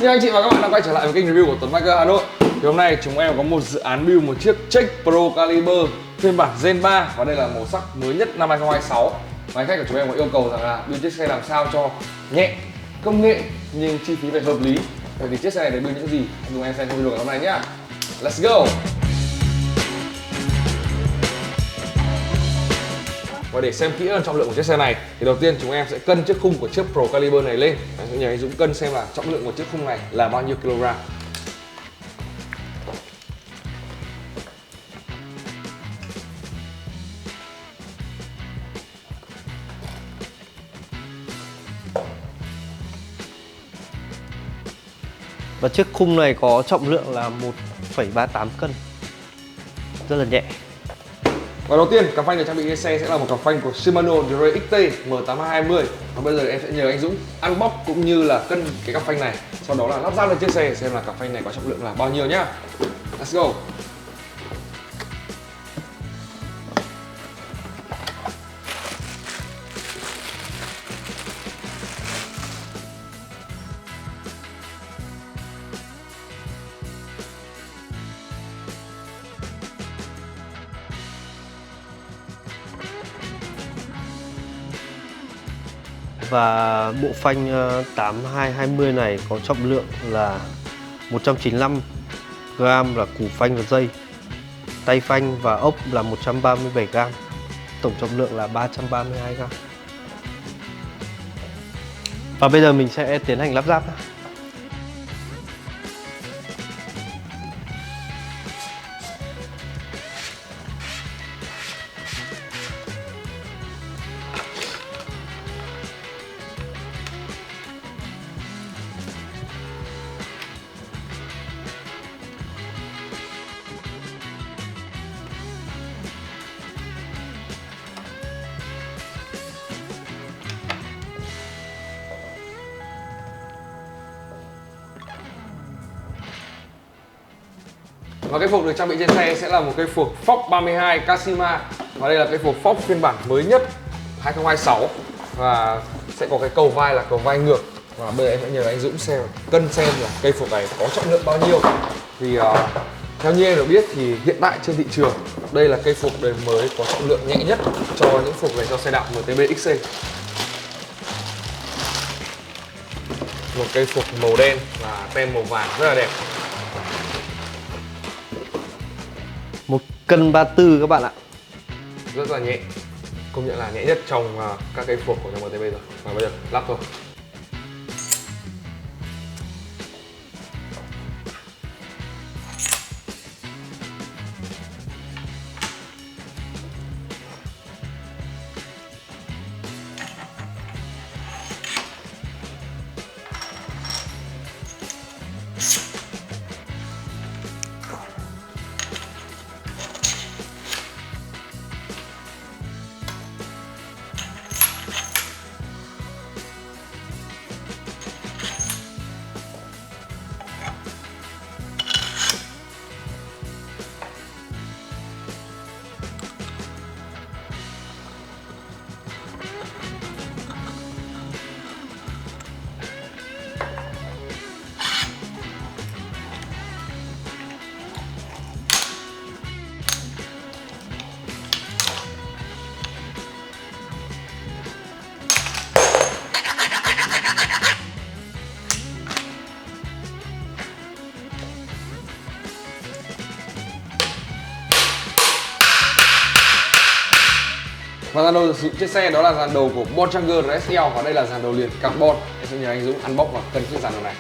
Xin anh chị và các bạn đã quay trở lại với kênh review của Tuấn Biker Hà Nội. Thì hôm nay chúng em có một dự án build một chiếc Check Pro Caliber phiên bản Gen 3 và đây là màu sắc mới nhất năm 2026. Và anh khách của chúng em có yêu cầu rằng là build chiếc xe làm sao cho nhẹ, công nghệ nhưng chi phí phải hợp lý. Vậy thì chiếc xe này để build những gì? Hãy cùng em xem trong video ngày hôm nay nhé. Let's go! Và để xem kỹ hơn trọng lượng của chiếc xe này thì đầu tiên chúng em sẽ cân chiếc khung của chiếc Pro Caliber này lên. Mình sẽ nhờ anh Dũng cân xem là trọng lượng của chiếc khung này là bao nhiêu kg. Và chiếc khung này có trọng lượng là 1,38 cân, rất là nhẹ. Và đầu tiên cặp phanh được trang bị trên xe sẽ là một cặp phanh của Shimano Dre XT M820. Và bây giờ em sẽ nhờ anh Dũng unbox cũng như là cân cái cặp phanh này, sau đó là lắp ráp lên chiếc xe xem là cặp phanh này có trọng lượng là bao nhiêu nhá. Let's go. Và bộ phanh 8220 này có trọng lượng là 195 g là củ phanh và dây. Tay phanh và ốc là 137 g. Tổng trọng lượng là 332 g. Và bây giờ mình sẽ tiến hành lắp ráp. Và cái phuộc được trang bị trên xe sẽ là một cây phuộc Fox 32 Kashima. Và đây là cái phuộc Fox phiên bản mới nhất 2026. Và sẽ có cái cầu vai là cầu vai ngược. Và bây giờ em sẽ nhờ anh Dũng cân xem là cây phuộc này có trọng lượng bao nhiêu. Thì theo như em được biết thì hiện tại trên thị trường đây là cây phuộc đời mới có trọng lượng nhẹ nhất cho những phuộc dành cho xe đạp MTB XC. Một cây phuộc màu đen và tem màu vàng rất là đẹp. 1 cân 34 các bạn ạ. Rất là nhẹ, công nhận là nhẹ nhất trong các cây phuộc của trong MTB rồi. Và bây giờ lắp thôi. Và dàn đầu sử dụng trên xe đó là dàn đầu của Bontrager RSL và đây là dàn đầu liền carbon. Em sẽ nhờ anh Dũng unbox và cân chiếc dàn đầu này.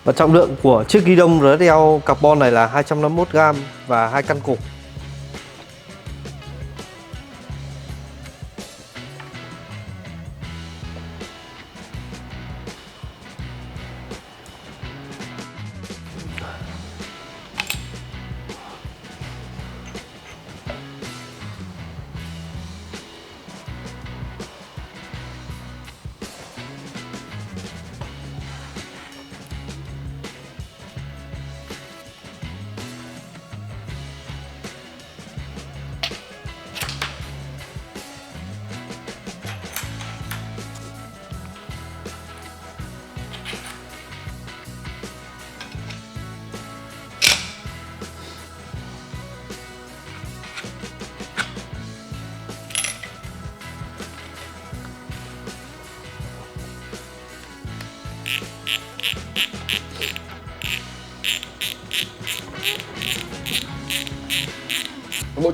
Và trọng lượng của chiếc ghi đông RSL carbon này là 251g và 2 căn cục.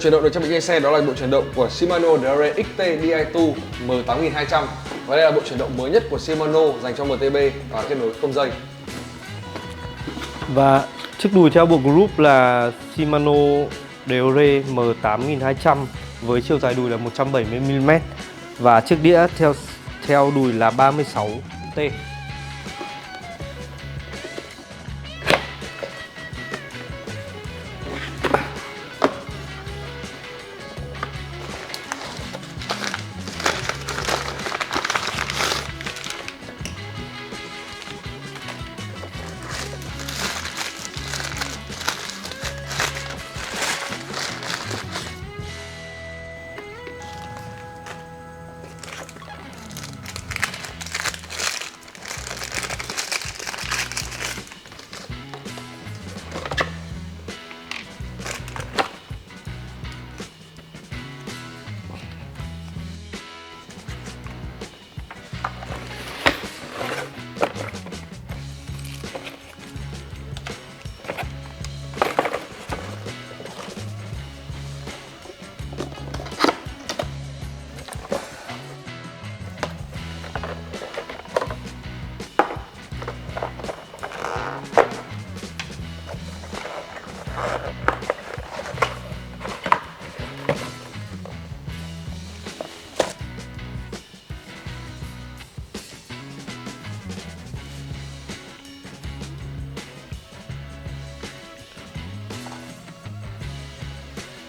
chuyển động được trang bị trên xe đó là bộ chuyển động của Shimano Dare XT Di2 M8200. Và đây là bộ chuyển động mới nhất của Shimano dành cho MTB và kết nối không dây. Và chiếc đùi theo bộ group là Shimano Deore M8200 với chiều dài đùi là 170mm và chiếc đĩa theo đùi là 36T.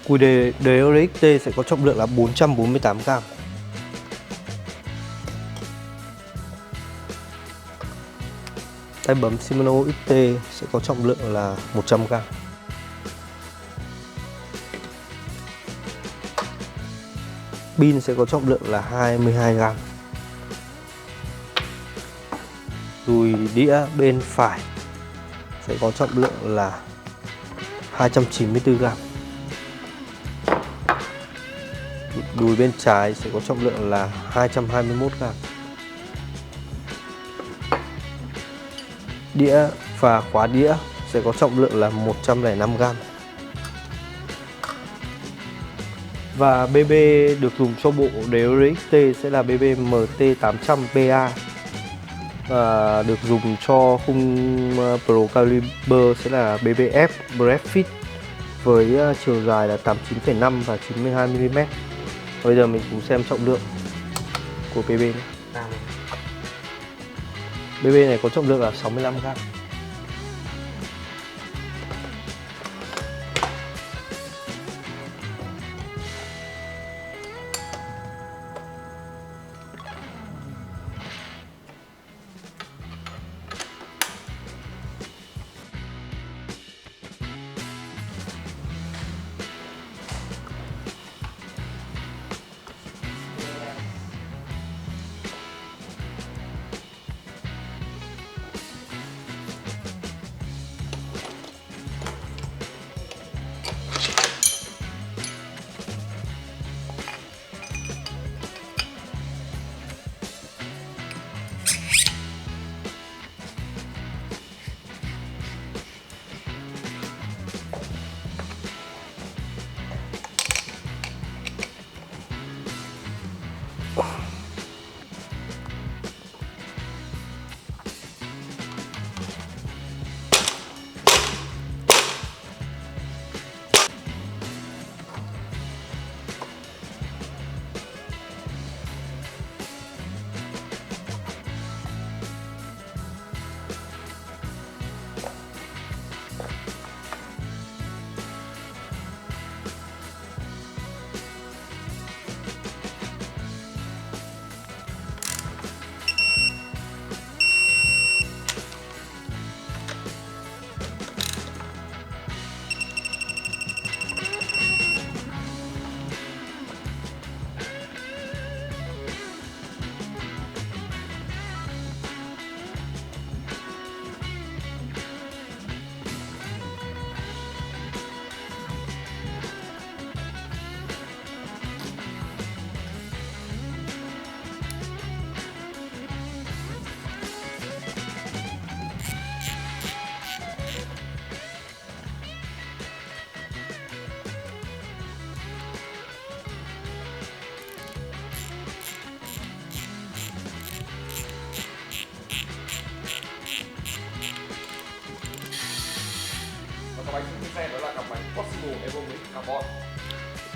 Cùi Deore XT sẽ có trọng lượng là 448g. Tay bấm Shimano XT sẽ có trọng lượng là 100g. Pin sẽ có trọng lượng là 22g. Dùi đĩa bên phải sẽ có trọng lượng là 294g. Đùi bên trái sẽ có trọng lượng là 221g. Đĩa và khóa đĩa sẽ có trọng lượng là 105g. Và BB được dùng cho bộ Deore XT sẽ là BB MT800PA. Và được dùng cho khung Pro Caliber sẽ là BBF Breadfit với chiều dài là 89,5 và 92mm. Bây giờ mình cùng xem trọng lượng của BB nhé. BB này có trọng lượng là 65g.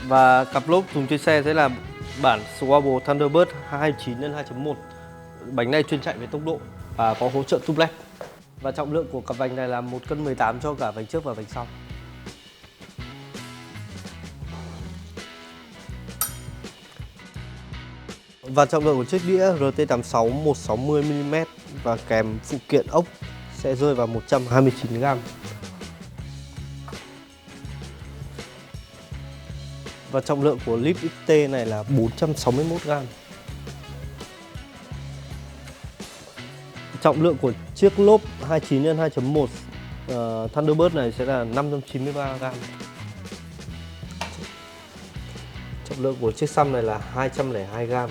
Và cặp lốp dùng trên xe sẽ là bản Swabble Thunderbird 2.9x2.1. Bánh này chuyên chạy với tốc độ và có hỗ trợ tubeless. Và trọng lượng của cặp vành này là 1 cân 18 cho cả vành trước và vành sau. Và trọng lượng của chiếc đĩa RT86 160mm và kèm phụ kiện ốc sẽ rơi vào 129g. Và trọng lượng của lip XT này là 461g. Trọng lượng của chiếc lốp 29x2.1 Thunderbird này sẽ là 593g. Trọng lượng của chiếc xăm này là 202g.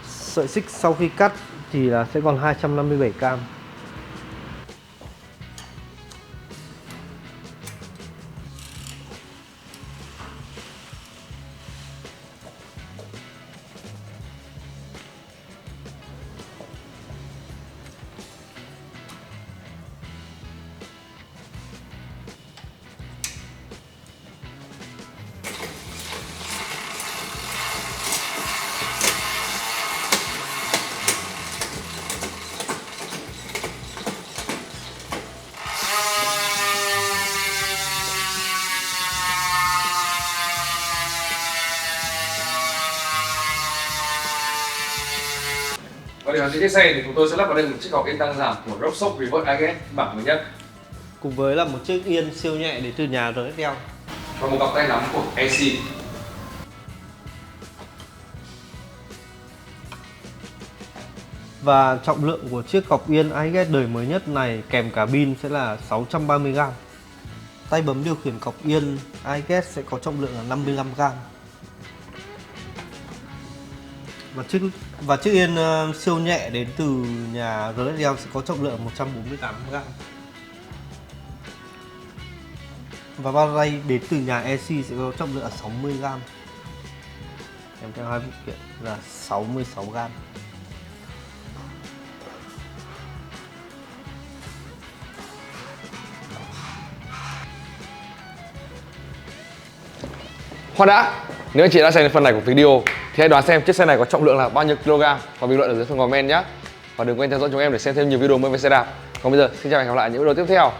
Sợi xích sau khi cắt thì là sẽ còn 257 cam. Và để hoàn thiện chiếc xe thì chúng tôi sẽ lắp vào đây một chiếc cọc yên tăng giảm của Rocksoft Reverse IGS bản mới nhất, Cùng với là một chiếc yên siêu nhẹ đến từ nhà RSL. và một cặp tay nắm của EC. Và trọng lượng của chiếc cọc yên IGS đời mới nhất này kèm cả pin sẽ là 630g. Tay bấm điều khiển cọc yên IGS sẽ có trọng lượng là 55g. Và chiếc yên siêu nhẹ đến từ nhà RSL sẽ có trọng lượng 148g. Và bao ray đến từ nhà EC sẽ có trọng lượng là 60g. Kèm theo hai phụ kiện là 66g. Khoan đã, nếu anh chị đã xem đến phần này của video thì hãy đoán xem chiếc xe này có trọng lượng là bao nhiêu kg và bình luận ở dưới phần comment nhé. Và đừng quên theo dõi chúng em để xem thêm nhiều video mới về xe đạp. Còn bây giờ xin chào và hẹn gặp lại những video tiếp theo.